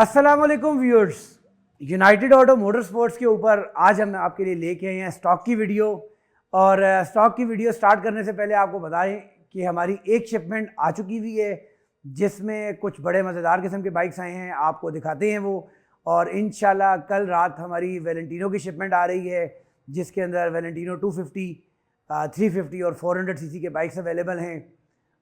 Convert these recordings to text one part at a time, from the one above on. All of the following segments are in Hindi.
अस्सलाम वालेकुम viewers. United auto motor sports के ऊपर आज हम आपके लिए लेके आए हैं स्टॉक की वीडियो। और स्टॉक की वीडियो स्टार्ट करने से पहले आपको बताएं कि हमारी एक शिपमेंट आ चुकी हुई है जिसमें कुछ बड़े मज़ेदार किस्म के बाइक्स आए हैं, आपको दिखाते हैं वो। और इंशाल्लाह कल रात हमारी वैलेंटिनो की शिपमेंट आ रही है जिसके अंदर वैलेंटिनो 250, 350 और 400 सीसी के बाइक्स अवेलेबल हैं।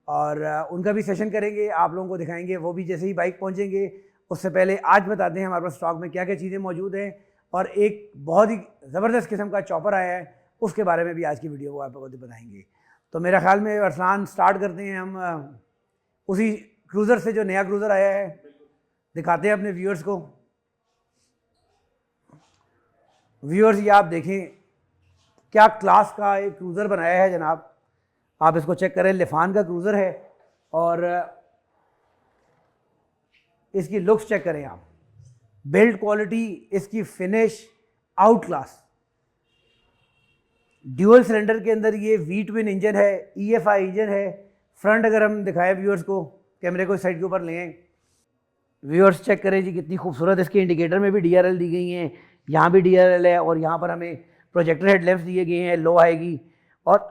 और उनका भी सेशन करेंगे, आप लोगों को दिखाएंगे वो भी जैसे ही बाइक पहुँचेंगे। उससे पहले आज बताते हैं हमारे पास स्टॉक में क्या क्या चीज़ें मौजूद हैं, और एक बहुत ही ज़बरदस्त किस्म का चॉपर आया है उसके बारे में भी आज की वीडियो को आपको बताएंगे। तो मेरा ख्याल में अरसलान स्टार्ट करते हैं हम उसी क्रूज़र से जो नया क्रूज़र आया है, दिखाते हैं अपने व्यूअर्स को। व्यूअर्स ये आप देखें क्या क्लास का एक क्रूज़र बनाया है जनाब, आप इसको चेक करें। लिफान का क्रूज़र है और इसकी लुक्स चेक करें आप, बिल्ड क्वालिटी, इसकी finish out class. Dual cylinder के अंदर ये वी ट्विन इंजन है, EFI इंजन है। फ्रंट अगर हम दिखाएं व्यूअर्स को, कैमरे को इस साइड के ऊपर ले आए, व्यूअर्स चेक करें जी कितनी खूबसूरत। इसके इंडिकेटर में भी DRL दी गई हैं, यहाँ भी DRL है, और यहाँ पर हमें प्रोजेक्टर हेडलैम्प्स दिए गए हैं, लो आएगी। और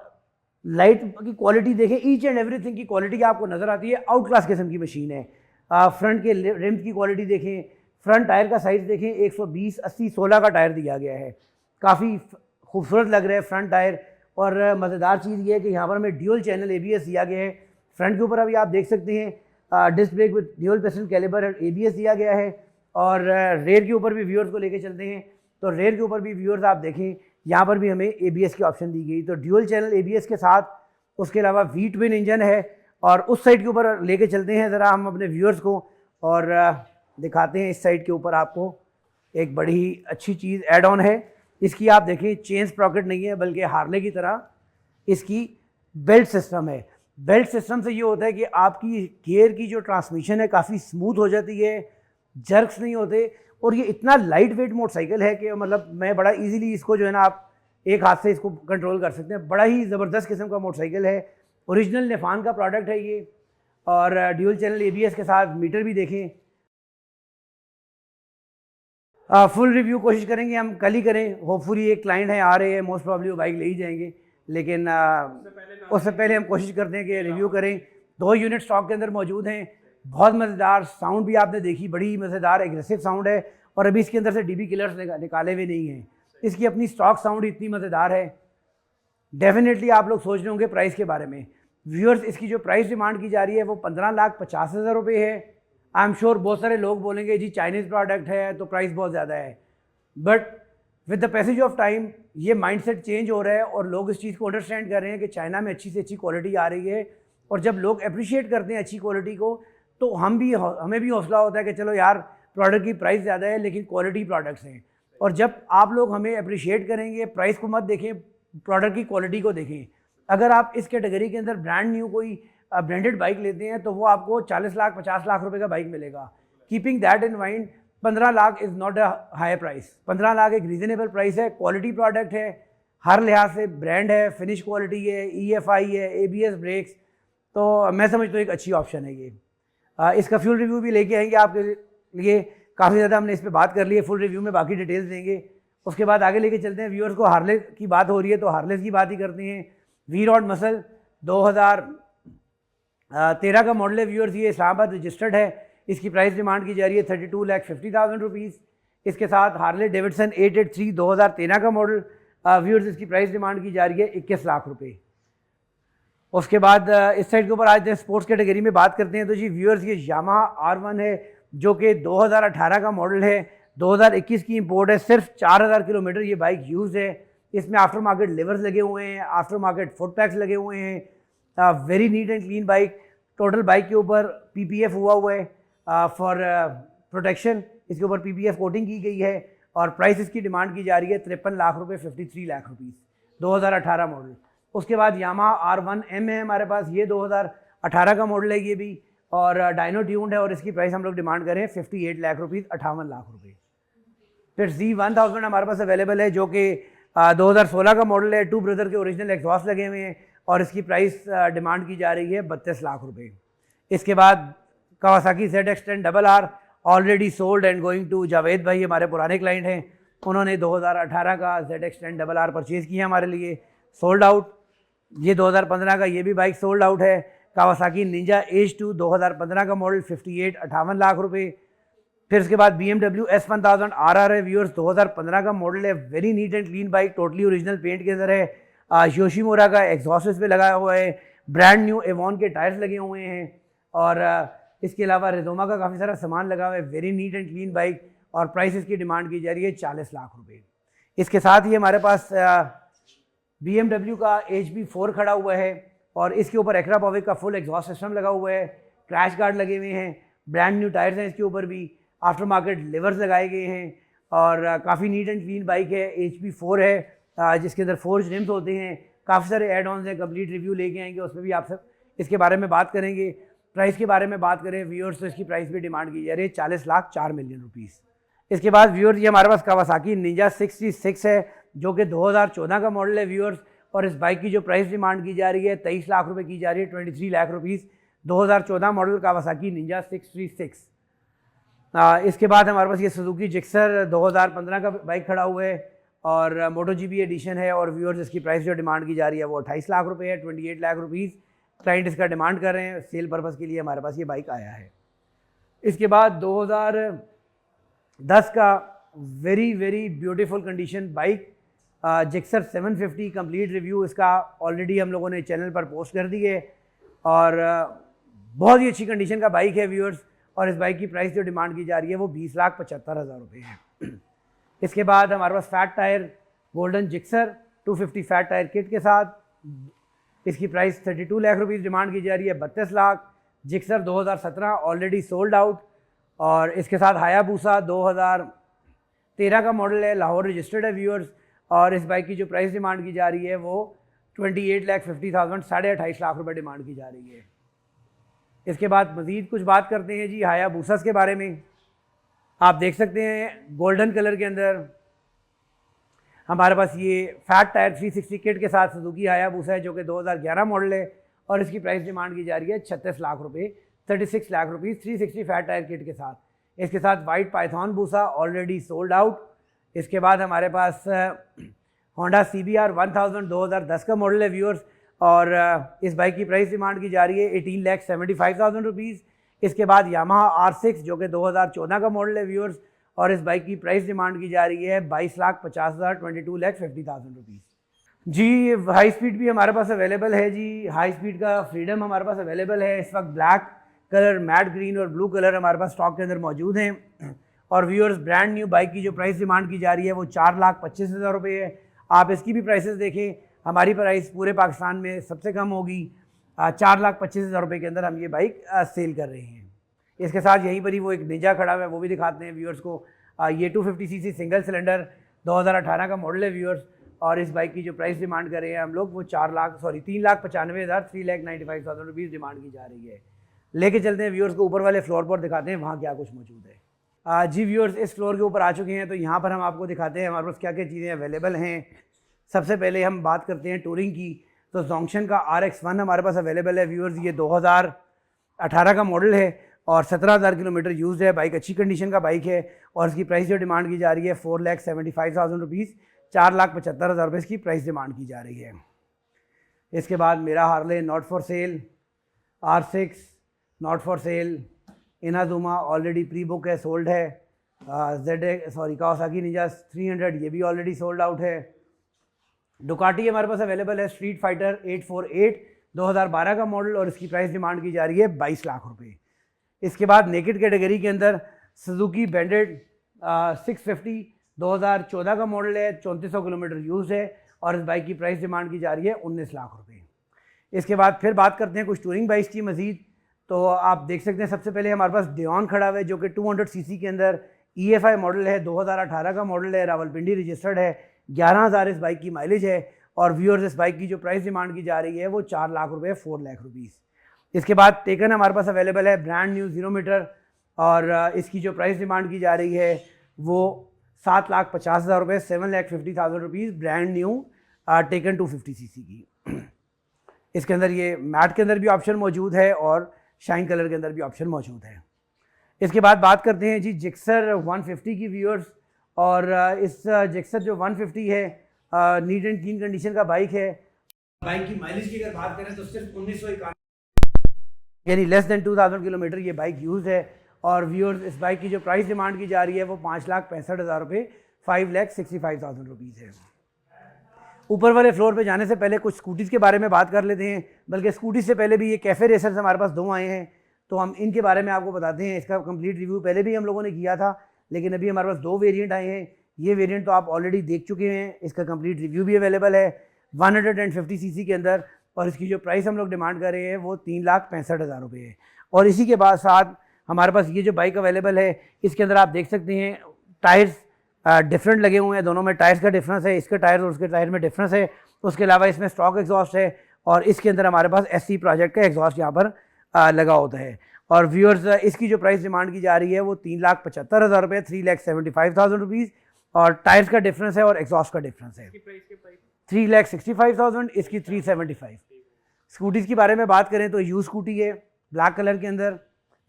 लाइट की क्वालिटी देखें, ईच एंड एवरीथिंग की क्वालिटी आपको नज़र आती है। आउट क्लास किस्म की मशीन है। फ्रंट के रिम्स की क्वालिटी देखें, फ्रंट टायर का साइज़ देखें, 120, 80, 16 का टायर दिया गया है। काफ़ी खूबसूरत लग रहा है फ्रंट टायर। और मज़ेदार चीज़ ये है कि यहाँ पर हमें ड्यूल चैनल ABS दिया गया है। फ्रंट के ऊपर अभी आप देख सकते हैं disc brake with dual piston caliper और ABS दिया गया है। और रेयर के ऊपर भी व्यूअर्स को लेके चलते हैं, तो रेयर के ऊपर भी व्यूअर्स आप देखें यहाँ पर भी हमें ABS की ऑप्शन दी गई। तो ड्यूल चैनल ABS के साथ उसके अलावा वी ट्विन इंजन है। और उस साइड के ऊपर लेके चलते हैं ज़रा हम अपने व्यूअर्स को, और दिखाते हैं इस साइड के ऊपर आपको एक बड़ी ही अच्छी चीज़ ऐड ऑन है। इसकी आप देखें चेन स्प्रॉकेट नहीं है बल्कि हार्ले की तरह इसकी बेल्ट सिस्टम है। बेल्ट सिस्टम से ये होता है कि आपकी गियर की जो ट्रांसमिशन है काफ़ी स्मूथ हो जाती है, जर्क्स नहीं होते। और ये इतना लाइट वेट मोटरसाइकिल है कि मतलब मैं बड़ा इजीली इसको जो है ना आप एक हाथ से इसको कंट्रोल कर सकते हैं। बड़ा ही ज़बरदस्त किस्म का मोटरसाइकिल है, ओरिजिनल निफान का प्रोडक्ट है ये। और ड्यूल चैनल ABS के साथ मीटर भी देखें। फुल रिव्यू कोशिश करेंगे हम कल ही करें, होपफुली एक क्लाइंट है आ रहे हैं, मोस्ट प्रॉब्ली वो बाइक ले ही जाएंगे, लेकिन उससे पहले हम कोशिश करते हैं कि रिव्यू करें। 2 यूनिट स्टॉक के अंदर मौजूद हैं। बहुत मज़ेदार साउंड भी आपने देखी, बड़ी मज़ेदार एग्रेसिव साउंड है। और अभी इसके अंदर से DB किलर्स निकाले हुए नहीं हैं, इसकी अपनी स्टॉक साउंड इतनी मज़ेदार है। डेफिनेटली आप लोग सोच रहे होंगे प्राइस के बारे में। व्यूअर्स इसकी जो प्राइस डिमांड की जा रही है वो 15,50,000 रुपये है। आई एम श्योर बहुत सारे लोग बोलेंगे जी चाइनीज़ प्रोडक्ट है तो प्राइस बहुत ज़्यादा है, but with the passage of time ये माइंडसेट चेंज हो रहा है और लोग इस चीज़ को अंडरस्टैंड कर रहे हैं कि चाइना में अच्छी से अच्छी क्वालिटी आ रही है। और जब लोग अप्रिशिएट करते हैं अच्छी क्वालिटी को तो हमें भी हौसला होता है कि चलो यार प्रोडक्ट की प्राइस ज़्यादा है लेकिन क्वालिटी प्रोडक्ट्स हैं। और जब आप लोग हमें अप्रिशिएट करेंगे, प्राइस को मत देखें, प्रोडक्ट की क्वालिटी को देखें। अगर आप इस कैटेगरी के अंदर ब्रांड न्यू कोई ब्रांडेड बाइक लेते हैं तो वो आपको 40 लाख 50 लाख रुपए का बाइक मिलेगा। Keeping that in mind 15 lakh is not a high price. 15 lakh एक रीजनेबल प्राइस है। क्वालिटी प्रोडक्ट है, हर लिहाज से ब्रांड है, फिनिश क्वालिटी है, EFI है, ABS ब्रेक्स, तो मैं समझता हूँ एक अच्छी ऑप्शन है ये। इसका फ्यूल रिव्यू भी लेके आएंगे आपके लिए। काफ़ी ज़्यादा हमने इस पर बात कर ली है, फुल रिव्यू में बाकी डिटेल्स देंगे। उसके बाद आगे लेके चलते हैं व्यूअर्स को। हार्ले की बात हो रही है तो हार्लेस की बात ही करते हैं। V-Rod मसल 2013 का मॉडल है व्यूअर्स, ये इस्लामाबाद रजिस्टर्ड है। इसकी प्राइस डिमांड की जा रही है 32,50,000 रुपीज़। इसके साथ हार्ले डेविडसन 883 2013 का मॉडल व्यूअर्स, इसकी प्राइस डिमांड की जा रही है 21 लाख रुपये। उसके बाद इस साइड के ऊपर आज स्पोर्ट्स कैटेगरी में बात करते हैं तो जी व्यूअर्स ये यामाहा R1 है जो कि 2018 का मॉडल है, 2021 की इंपोर्ट है। सिर्फ 4000 किलोमीटर ये बाइक यूज़ है। इसमें आफ्टर मार्केट लिवर्स लगे हुए हैं, आफ्टर मार्केट फुट पैक्स लगे हुए हैं। Very neat and clean bike. Total bike के ऊपर PPF हुआ है फॉर प्रोटेक्शन, इसके ऊपर PPF कोटिंग की गई है। और प्राइस इसकी डिमांड की जा रही है 53 लाख रुपये, 53 लाख रुपीज़, 2018 मॉडल। उसके बाद यामाहा R1M है हमारे पास, ये 2018 का मॉडल है ये भी, और डायनो ट्यून्ड है। और इसकी प्राइस हम लोग डिमांड करें 58 लाख रुपीज़, 58 लाख रुपये। फिर Z1000 हमारे पास अवेलेबल है जो कि 2016 का मॉडल है। 2 ब्रदर के ओरिजिनल एग्जॉस्ट लगे हुए हैं और इसकी प्राइस डिमांड की जा रही है 32 लाख रुपए। इसके बाद Kawasaki ZX10RR already sold and going to Javed भाई, हमारे पुराने क्लाइंट हैं, उन्होंने 2018 का ZX10RR परचेज़ किया हमारे लिए, सोल्ड आउट। ये 2015 का ये भी बाइक सोल्ड आउट है। कावासाकी निंजा H2 2015 का मॉडल 58 लाख रुपए। फिर उसके बाद BMW S1000 RR है व्यूअर्स, 2015 का मॉडल है, very neat and clean bike, totally original paint के अंदर है। योशीमुरा का एग्जॉस्ट इस पे लगा हुआ है, ब्रांड न्यू एवॉन के टायर्स लगे हुए हैं, और इसके अलावा रिजोमा का काफ़ी सारा सामान लगा हुआ है, very neat and clean bike, और प्राइस इसकी डिमांड की जा रही है 40 लाख रुपए। इसके साथ ही हमारे पास BMW का HB4 खड़ा हुआ है, और इसके ऊपर एक्रा पॉविक का फुल एग्जॉस्ट सिस्टम लगा हुआ है, क्रैश गार्ड लगे हुए हैं, ब्रांड न्यू टायर्स हैं इसके ऊपर भी, आफ्टर मार्केट लिवर्स लगाए गए हैं, और काफ़ी नीट एंड क्लीन बाइक है। HB4 है जिसके अंदर फोर्ज रिम्स होते हैं, काफ़ी सारे एड ऑन्स हैं, कंप्लीट रिव्यू लेके आएंगे, उसमें भी आप सब इसके बारे में बात करेंगे। प्राइस के बारे में बात करें व्यूअर्स, तो इसकी प्राइस भी डिमांड की जा रही है 40 मिलियन रुपीज़। इसके बाद व्यूअर्स ये हमारे पास कावासाकी निंजा 66 है, जो कि 2014 का मॉडल है व्यूअर्स, और इस बाइक की जो प्राइस डिमांड की जा रही है 23 लाख रुपए की जा रही है, 23 lakh rupees, 2014 model Kawasaki Ninja 636। इसके बाद हमारे पास ये सुजुकी जिक्सर 2015 का बाइक खड़ा हुआ है, और MotoGP एडिशन है, और व्यूअर्स इसकी प्राइस जो डिमांड की जा रही है वो 28 लाख रुपए है, 28 लाख रुपीज़ क्लाइंट इसका डिमांड कर रहे हैं, सेल पर्पज़ के लिए हमारे पास ये बाइक आया है। इसके बाद 2010 का very very beautiful condition bike Gixxer 750 complete review इसका ऑलरेडी हम लोगों ने चैनल पर पोस्ट कर दी है, और बहुत ही अच्छी कंडीशन का बाइक है व्यूअर्स, और इस बाइक की प्राइस जो डिमांड की जा रही है वो 20,75,000 रुपये है। इसके बाद हमारे पास fat tyre golden Gixxer 250 fat tyre kit के साथ, इसकी प्राइस 32 लाख रुपीज़ डिमांड की जा रही है, 32 lakh. Gixxer 2017 already sold out, और इसके साथ हायाबूसा 2013 का मॉडल है, लाहौर रजिस्टर्ड है व्यूअर्स, और इस बाइक की जो प्राइस डिमांड की जा रही है वो 28,50,000 28.5 लाख रुपए डिमांड की जा रही है। इसके बाद मज़ीद कुछ बात करते हैं जी हायाबूसास के बारे में। आप देख सकते हैं गोल्डन कलर के अंदर हमारे पास ये फैट टायर 360 किट के साथ सुजुकी हायाबूसा है, जो कि 2011 मॉडल है, और इसकी प्राइस डिमांड की जा रही है 36 लाख रुपये, 36 lakh rupees 360 fat tyre kit के साथ। इसके साथ वाइट पाइथन बूसा ऑलरेडी सोल्ड आउट। इसके बाद हमारे पास होंडा CBR 1000 2010 का मॉडल है व्यूअर्स, और इस बाइक की प्राइस डिमांड की जा रही है 18,75,000 रुपीज़। इसके बाद यामाहा R6 जो कि 2014 का मॉडल है व्यूअर्स, और इस बाइक की प्राइस डिमांड की जा रही है 22,50,000 22,50,000 रुपीज़। जी हाई स्पीड भी हमारे पास अवेलेबल है जी, हाई स्पीड का फ्रीडम हमारे पास अवेलेबल है इस वक्त, ब्लैक कलर, मैट ग्रीन और ब्लू कलर हमारे पास स्टॉक के अंदर मौजूद हैं। और व्यूअर्स ब्रांड न्यू बाइक की जो प्राइस डिमांड की जा रही है वो 4,25,000 रुपये है। आप इसकी भी प्राइसेस देखें, हमारी प्राइस पूरे पाकिस्तान में सबसे कम होगी, 4,25,000 रुपये के अंदर हम ये बाइक सेल कर रहे हैं। इसके साथ यहीं पर ही वो एक निंजा खड़ा हुआ है, वो भी दिखाते हैं व्यूअर्स को। ये 250cc सिंगल सिलेंडर 2018 का मॉडल है व्यूअर्स, और इस बाइक की जो प्राइस डिमांड कर रहे हैं हम लोग वो 3,95,000 3,95,000 रुपीज़ डिमांड की जा रही है। लेके चलते हैं व्यूअर्स को ऊपर वाले फ्लोर पर, दिखाते हैं वहाँ क्या कुछ मौजूद है। जी व्यूअर्स इस फ्लोर के ऊपर आ चुके हैं, तो यहाँ पर हम आपको दिखाते हैं हमारे पास क्या क्या चीज़ें अवेलेबल हैं। सबसे पहले हम बात करते हैं टूरिंग की, तो जोंक्शन का RX1 हमारे पास अवेलेबल है व्यूअर्स। ये 2018 का मॉडल है और 17,000 किलोमीटर यूज़ है, बाइक अच्छी कंडीशन का बाइक है, और इसकी प्राइस जो डिमांड की जा रही है 4,75,000 रुपीज़, 4,75,000 रुपये इसकी प्राइस डिमांड की जा रही है। इसके बाद मेरा Harley not for sale, R6 not for sale, Inazuma already pre book है, सोल्ड है, कावासाकी निंजा 300 ये भी ऑलरेडी सोल्ड आउट है। डुकाटी हमारे पास अवेलेबल है, स्ट्रीट फाइटर 848 2012 का मॉडल, और इसकी प्राइस डिमांड की जा रही है 22 लाख रुपए। इसके बाद नेकेड कैटेगरी के अंदर सुजुकी बैंडेड 650 2014 का मॉडल है, 3400 किलोमीटर यूज़ है, और इस बाइक की प्राइस डिमांड की जा रही है 19 लाख रुपए। इसके बाद फिर बात करते हैं कुछ टूरिंग बाइक्स की मज़ीद, तो आप देख सकते हैं सबसे पहले हमारे पास डियोन खड़ा हुआ है, जो कि 200cc के अंदर EFI मॉडल है, 2018 का मॉडल है, रावलपिंडी रजिस्टर्ड है, 11,000 इस बाइक की माइलेज है, और व्यूअर्स इस बाइक की जो प्राइस डिमांड की जा रही है वो 4 लाख रुपये 4 लाख रुपीज़। इसके बाद टेकन हमारे पास अवेलेबल है, ब्रांड न्यू 0 मीटर, और इसकी जो प्राइस डिमांड की जा रही है वो 7,50,000 रुपये 7,50,000 rupees, brand new taken 250cc की। इसके अंदर ये मैट के अंदर भी ऑप्शन मौजूद है और शाइन कलर के अंदर भी ऑप्शन मौजूद है। इसके बाद बात करते हैं जी जिक्सर 150 की व्यूअर्स। और इस जिक्सर जो 150 है नीट एंड क्लीन कंडीशन का बाइक है। बाइक की माइलेज की अगर बात करें तो सिर्फ 1991 यानी लेस देन 2000 किलोमीटर ये बाइक यूज़ है। और व्यूअर्स इस बाइक की जो प्राइस डिमांड की जा रही है वो 5,65,000 रुपये, 5,65,000 रुपीज़ है। ऊपर वाले फ्लोर पे जाने से पहले कुछ स्कूटीज़ के बारे में बात कर लेते हैं। बल्कि स्कूटी से पहले भी ये कैफ़े रेसर्स हमारे पास 2 आए हैं, तो हम इनके बारे में आपको बताते हैं। इसका कंप्लीट रिव्यू पहले भी हम लोगों ने किया था, लेकिन अभी हमारे पास 2 वेरिएंट आए हैं। ये वेरिएंट तो आप ऑलरेडी देख चुके हैं, इसका कंप्लीट रिव्यू भी अवेलेबल है 150 सीसी के अंदर। और इसकी जो प्राइस हम लोग डिमांड कर रहे हैं वो 3,65,000 रुपये है। और इसी के बाद साथ हमारे पास ये जो बाइक अवेलेबल है, इसके अंदर आप देख सकते हैं टायर्स डिफरेंट लगे हुए हैं। दोनों में टायर्स का डिफरेंस है, इसके टायर और उसके टायर में डिफरेंस है। उसके अलावा इसमें स्टॉक एग्जॉस्ट है और इसके अंदर हमारे पास SC प्रोजेक्ट का एग्जॉस्ट यहाँ पर लगा होता है। और व्यूअर्स इसकी जो प्राइस डिमांड की जा रही है वो 3,75,000 रुपये, 3,75,000 रुपीज़। और टायर्स का डिफरेंस है और एग्जॉस्ट का डिफरेंस है। 3,65,000, इसकी 375। स्कूटीज़ के बारे में बात करें तो यू स्कूटी है ब्लैक कलर के अंदर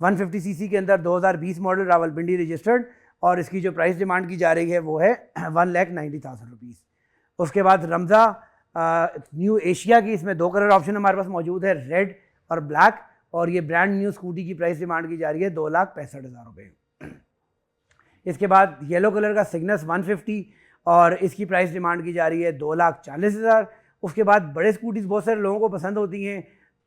150 सीसी के अंदर 2020 मॉडल, रावलपिंडी रजिस्टर्ड। और इसकी जो प्राइस डिमांड की जा रही है वो है 1,90,000 रुपीज़। उसके बाद रमज़ा न्यू एशिया की, इसमें 2 कलर ऑप्शन हमारे पास मौजूद है, रेड और ब्लैक। और ये ब्रांड न्यू स्कूटी की प्राइस डिमांड की जा रही है 2,65,000 रुपये। इसके बाद येलो कलर का सिग्नस 150 और इसकी प्राइस डिमांड की जा रही है 2,40,000। उसके बाद बड़े स्कूटीज़ बहुत सारे लोगों को पसंद होती हैं,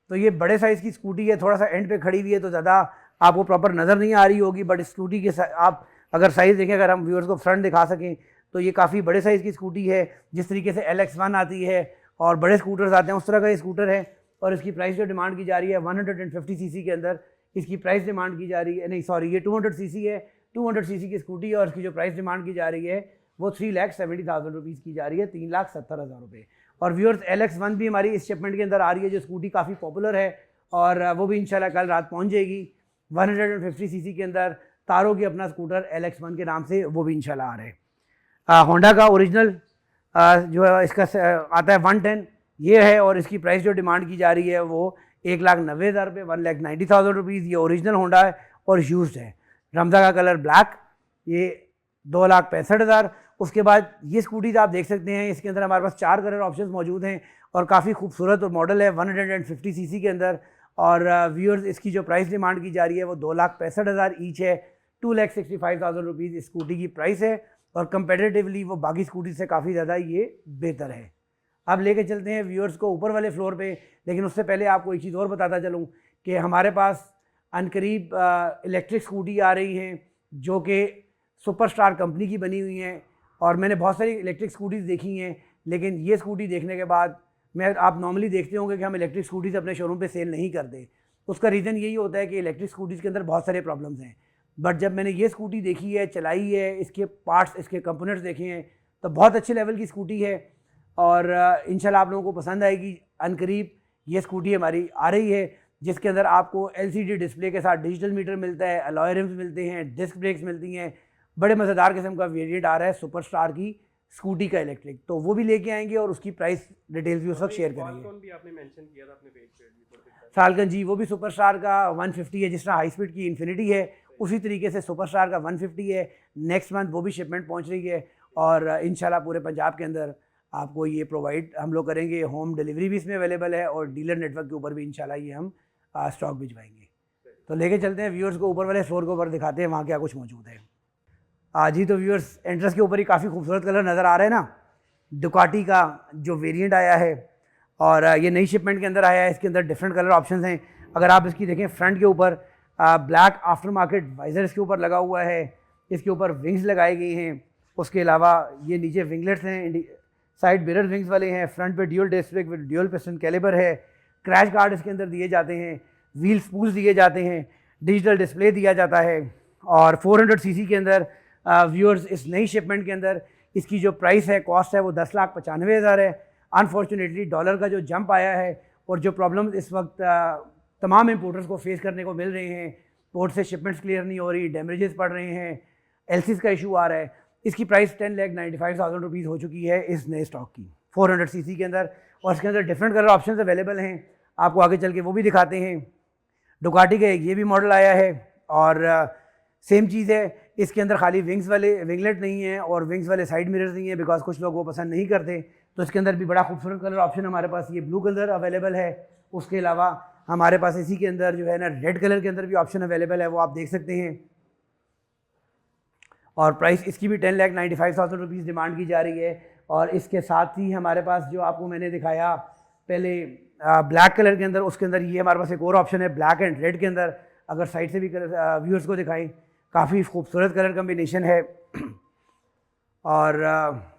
तो ये बड़े साइज़ की स्कूटी है, थोड़ा सा एंड पे खड़ी हुई है तो ज़्यादा आपको प्रॉपर नज़र नहीं आ रही होगी। बट स्कूटी के आप अगर साइज़ देखें, अगर हम व्यूअर्स को फ्रंट दिखा सकें तो ये काफ़ी बड़े साइज़ की स्कूटी है। जिस तरीके से LX1 आती है और बड़े स्कूटर्स आते हैं उस तरह का ये स्कूटर है। और इसकी प्राइस जो डिमांड की जा रही है 150 सीसी के अंदर, इसकी प्राइस डिमांड की जा रही है, नहीं सॉरी, ये 200 सीसी है, 200 सीसी की स्कूटी है। और इसकी जो प्राइस डिमांड की जा रही है वो 3,70,000 रुपीज़ की जा रही है, 3,70,000 रुपये। और व्यूअर्स LX1 भी हमारी इस शिपमेंट के अंदर आ रही है, जो स्कूटी काफ़ी पॉपुलर है और वो भी इंशाल्लाह कल रात पहुंच जाएगी 150 सीसी के अंदर। तारो की अपना स्कूटर LX1 के नाम से वो भी इंशाल्लाह आ रहे हैं। होंडा का ओरिजिनल जो है इसका आता है 110, ये है। और इसकी प्राइस जो डिमांड की जा रही है वो 1,90,000 रुपये, 1,90,000 रुपीज़। ये ओरिजिनल होंडा है और यूज्ड है। रमज़ा का कलर ब्लैक, ये 2,65,000। उसके बाद ये स्कूटीज आप देख सकते हैं, इसके अंदर हमारे पास 4 कलर ऑप्शंस मौजूद हैं और काफ़ी खूबसूरत और मॉडल है 150 सीसी के अंदर। और व्यूअर्स इसकी जो प्राइस डिमांड की जा रही है वो 2,65,000 ईच है, 2,65,000 रुपीज़ स्कूटी की प्राइस है। और कंपेटिटिवली वो बाकी स्कूटी से काफ़ी ज़्यादा ये बेहतर है। अब लेके चलते हैं व्यूअर्स को ऊपर वाले फ्लोर पे, लेकिन उससे पहले आपको एक चीज़ और बताता चलूँ कि हमारे पास अनकरीब इलेक्ट्रिक स्कूटी आ रही हैं जो कि सुपरस्टार कंपनी की बनी हुई हैं। और मैंने बहुत सारी इलेक्ट्रिक स्कूटीज़ देखी हैं, लेकिन ये स्कूटी देखने के बाद आप नॉर्मली देखते होंगे कि हम इलेक्ट्रिक स्कूटीज़ अपने शोरूम पे सेल नहीं करते। उसका रीज़न यही होता है कि इलेक्ट्रिक स्कूटीज़ के अंदर बहुत सारे प्रॉब्लम्स हैं। बट जब मैंने ये स्कूटी देखी है, चलाई है, इसके पार्ट्स, इसके कंपोनेंट्स देखे हैं, तो बहुत अच्छे लेवल की स्कूटी है और इंशाल्लाह आप लोगों को पसंद आएगी। अनकरीब ये स्कूटी हमारी आ रही है जिसके अंदर आपको LCD डिस्प्ले के साथ डिजिटल मीटर मिलता है, अलॉय रिम्स मिलते हैं, डिस्क ब्रेक्स मिलती हैं। बड़े मज़ेदार किस्म का वेरिएंट आ रहा है सुपरस्टार की स्कूटी का इलेक्ट्रिक, तो वो भी लेके आएंगे और उसकी प्राइस डिटेल्स भी उस वक्त शेयर करेंगे। भी आपने मेंशन किया था अपने पेज पे, फाल्कन जी, वो भी सुपरस्टार का 150 है। जिस तरह हाई स्पीड की इन्फिनिटी है उसी तरीके से सुपरस्टार का 150 है। नेक्स्ट मंथ वो भी शिपमेंट पहुंच रही है और इंशाल्लाह पूरे पंजाब के अंदर आपको ये प्रोवाइड हम लोग करेंगे। होम डिलीवरी भी इसमें अवेलेबल है और डीलर नेटवर्क के ऊपर भी इंशाल्लाह ये हम स्टॉक भिजवाएंगे। तो लेके चलते हैं व्यूअर्स को ऊपर वाले फ्लोर के ऊपर, दिखाते हैं वहाँ क्या कुछ मौजूद है। आज ही तो व्यूअर्स एंट्रेंस के ऊपर ही काफ़ी खूबसूरत कलर नज़र आ रहे हैं ना, डुकाटी का जो वेरिएंट आया है और ये नई शिपमेंट के अंदर आया है। इसके अंदर डिफरेंट कलर ऑप्शंस हैं। अगर आप इसकी देखें फ्रंट के ऊपर ब्लैक आफ्टर मार्केट वाइज़र इसके ऊपर लगा हुआ है, इसके ऊपर विंग्स लगाई गई हैं। उसके अलावा ये नीचे विंगलेट्स हैं, साइड मिरर विंग्स वाले हैं। फ्रंट पे dual disc brake with dual piston caliper है। क्रैश गार्ड इसके अंदर दिए जाते हैं, व्हील स्पूल्स दिए जाते हैं, डिजिटल डिस्प्ले दिया जाता है। और 400 सीसी के अंदर व्यूअर्स इस नई शिपमेंट के अंदर इसकी जो प्राइस है, कॉस्ट है, वो 10,95,000 है। अनफॉर्चुनेटली डॉलर का जो जंप आया है और जो प्रॉब्लम इस वक्त तमाम इम्पोर्टर्स को फेस करने को मिल रहे हैं, पोर्ट से शिपमेंट्स क्लियर नहीं हो रही, डैमेजेस पड़ रहे हैं, LCs का इशू आ रहा है, इसकी प्राइस 10,95,000 रुपीज़ हो चुकी है इस नए स्टॉक की 400 सीसी के अंदर। और इसके अंदर डिफरेंट कलर ऑप्शन अवेलेबल हैं, आपको आगे चल के वो भी दिखाते हैं। डुकाटी का ये भी मॉडल आया है और सेम चीज़ है, इसके अंदर खाली विंग्स वाले विंगलेट नहीं है और विंग्स वाले साइड मिरर्स नहीं है, बिकॉज कुछ लोग वो पसंद नहीं करते। तो इसके अंदर भी बड़ा खूबसूरत कलर ऑप्शन हमारे पास ये ब्लू कलर अवेलेबल है। उसके अलावा हमारे पास इसी के अंदर जो है ना रेड कलर के अंदर भी ऑप्शन अवेलेबल है, वो आप देख सकते हैं। और प्राइस इसकी भी 10,95,000 रुपीज़ डिमांड की जा रही है। और इसके साथ ही हमारे पास जो आपको मैंने दिखाया पहले ब्लैक कलर के अंदर, उसके अंदर ये हमारे पास एक और ऑप्शन है ब्लैक एंड रेड के अंदर। अगर साइड से भी व्यूअर्स को दिखाएं, काफ़ी खूबसूरत कलर कम्बिनेशन है। और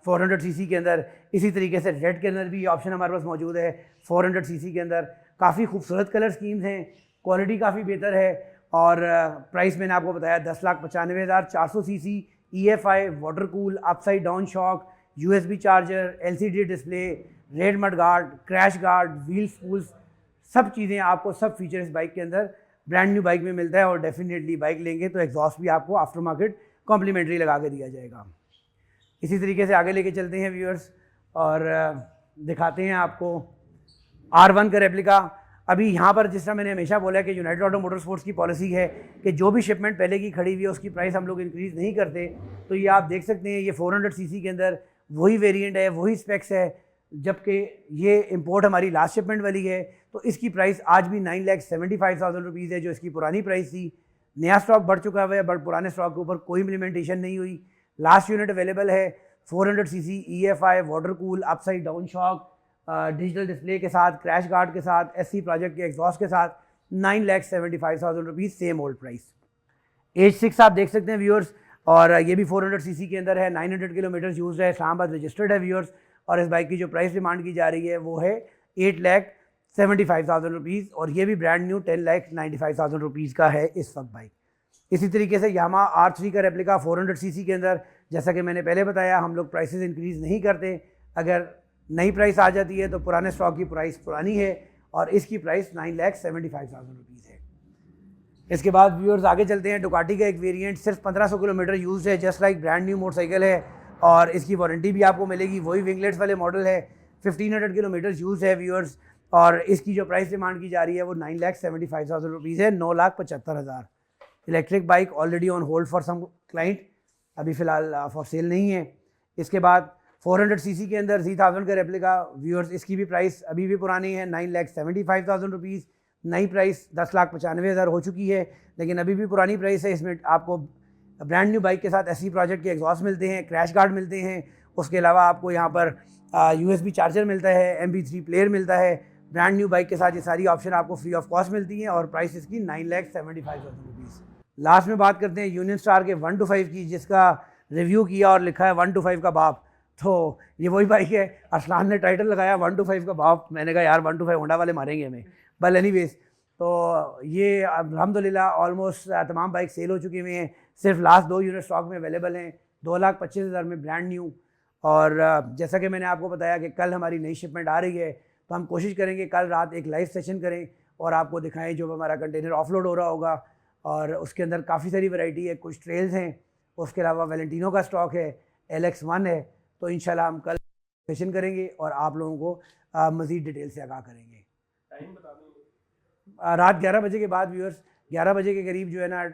400 सीसी के अंदर इसी तरीके से रेड के अंदर भी ऑप्शन हमारे पास मौजूद है। 400 सीसी के अंदर काफ़ी खूबसूरत कलर स्कीम्स हैं, क्वालिटी काफ़ी बेहतर है। और प्राइस मैंने आपको बताया 10,95,400 CC, EFI, water cool, upside down shock, USB charger, LCD display, red mud guard, crash guard, wheel spools, सब चीज़ें आपको, सब फीचर इस बाइक के अंदर ब्रांड न्यू बाइक में मिलता है। और डेफिनेटली बाइक लेंगे तो एग्जॉस्ट भी आपको आफ्टर मार्केट कॉम्प्लीमेंट्री लगा के दिया जाएगा। इसी तरीके से आगे लेके चलते हैं व्यूअर्स और दिखाते हैं आपको R1 का रेप्लिका। अभी यहाँ पर जिस तरह मैंने हमेशा बोला है कि यूनाइटेड ऑटो मोटर स्पोर्ट्स की पॉलिसी है कि जो भी शिपमेंट पहले की खड़ी हुई है उसकी प्राइस हम लोग इंक्रीज़ नहीं करते। तो ये आप देख सकते हैं, ये 400 सीसी के अंदर वही वेरिएंट है, वही स्पेक्स है, जबकि ये इंपोर्ट हमारी लास्ट शिपमेंट वाली है। तो इसकी प्राइस आज भी 9,75,000 रुपीज़ है, जो इसकी पुरानी प्राइस थी। नया स्टॉक बढ़ चुका हुआ है, बट पुराने स्टॉक के ऊपर कोई इम्प्लीमेंटेशन नहीं हुई। लास्ट यूनिट अवेलेबल है 400 CC, EFI, water cool, upside down shock, digital display के साथ, क्रैश गार्ड के साथ, SC प्रोजेक्ट के एग्जॉस्ट के साथ, 9,75,000 rupees, same old price. As 6 आप देख सकते हैं व्यूअर्स, और ये भी 400 सीसी के अंदर है, 900 किलोमीटर यूज है, इस्लामाबाद रजिस्टर्ड है व्यूअर्स। और इस बाइक की जो प्राइस डिमांड की जा रही है वो है 8,75,000 रुपीज़, और ये भी ब्रांड न्यू 10,95,000 रुपीज़ का है इस वक्त बाइक। इसी तरीके से यामा R3 का रेप्लिका 400 सीसी के अंदर, जैसा कि मैंने पहले बताया, हम लोग प्राइसेस इंक्रीज़ नहीं करते। अगर नई प्राइस आ जाती है तो पुराने स्टॉक की प्राइस पुरानी है, और इसकी प्राइस 9,75,000 रुपीज़ है। इसके बाद व्यूअर्स आगे चलते हैं। डुकाटी का एक वेरिएंट सिर्फ 1500 किलोमीटर यूज़ है, just like brand new motorcycle है, और इसकी वारंटी भी आपको मिलेगी। वही विंगलेट्स वाले मॉडल है, 1500 किलोमीटर यूज़ है व्यूअर्स, और इसकी जो प्राइस डिमांड की जा रही है वो 9,75,000 रुपीज़ है, 9,75,000। Electric bike already on hold for some client, अभी फ़िलहाल फॉर सेल नहीं है। इसके बाद 400 सीसी के अंदर Z1000 का रेप्लिका व्यूअर्स, इसकी भी प्राइस अभी भी पुरानी है, 9,75,000 रुपीज़। नई प्राइस 10,95,000 हो चुकी है, लेकिन अभी भी पुरानी प्राइस है। इसमें आपको ब्रांड न्यू बाइक के साथ SC प्रोजेक्ट के एग्जॉस्ट मिलते हैं, क्रैश गार्ड मिलते हैं, उसके अलावा आपको यहाँ पर USB चार्जर मिलता है, MP3 प्लेयर मिलता है। ब्रांड न्यू बाइक के साथ ये सारी ऑप्शन आपको फ्री ऑफ कॉस्ट मिलती हैं, और प्राइस इसकी 9,75,000 रुपीज़। लास्ट में बात करते हैं यूनियन स्टार के 1 to 5 की, जिसका रिव्यू किया और लिखा है 1 to 5 का बाप। तो ये वही बाइक है, अरसलान ने टाइटल लगाया 1 to 5 का बाप। मैंने कहा यार 1 to 5 होंडा वाले मारेंगे हमें, बल एनीवेज। तो ये अल्हम्दुलिल्लाह ऑलमोस्ट तमाम बाइक सेल हो चुकी हुई हैं। सिर्फ लास्ट 2 यूनिट स्टॉक में अवेलेबल हैं, 2,25,000 में ब्रांड न्यू। और जैसा कि मैंने आपको बताया कि कल हमारी नई शिपमेंट आ रही है, तो हम कोशिश करेंगे कल रात एक लाइव सेशन करें और आपको दिखाएं जो हमारा कंटेनर ऑफलोड हो रहा होगा। और उसके अंदर काफ़ी सारी वैरायटी है, कुछ ट्रेल्स हैं, उसके अलावा वैलेंटिनो का स्टॉक है, LX1 है। तो इंशाल्लाह हम कल सेशन करेंगे और आप लोगों को मज़ीद डिटेल से आगाह करेंगे। टाइम बता दें। रात 11 बजे के बाद व्यूअर्स, 11 बजे के करीब जो है ना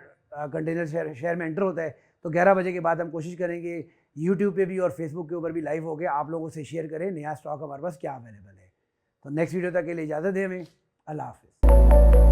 कंटेनर शहर में एंटर होता है, तो 11 बजे के बाद हम कोशिश करेंगे यूट्यूब पे भी और फेसबुक के ऊपर भी लाइव हो गए आप लोगों से शेयर करें नया स्टॉक हमारे पास क्या अवेलेबल है। तो नेक्स्ट वीडियो तक के लिए इजाज़त दें हमें। अल्लाह हाफ़िज़।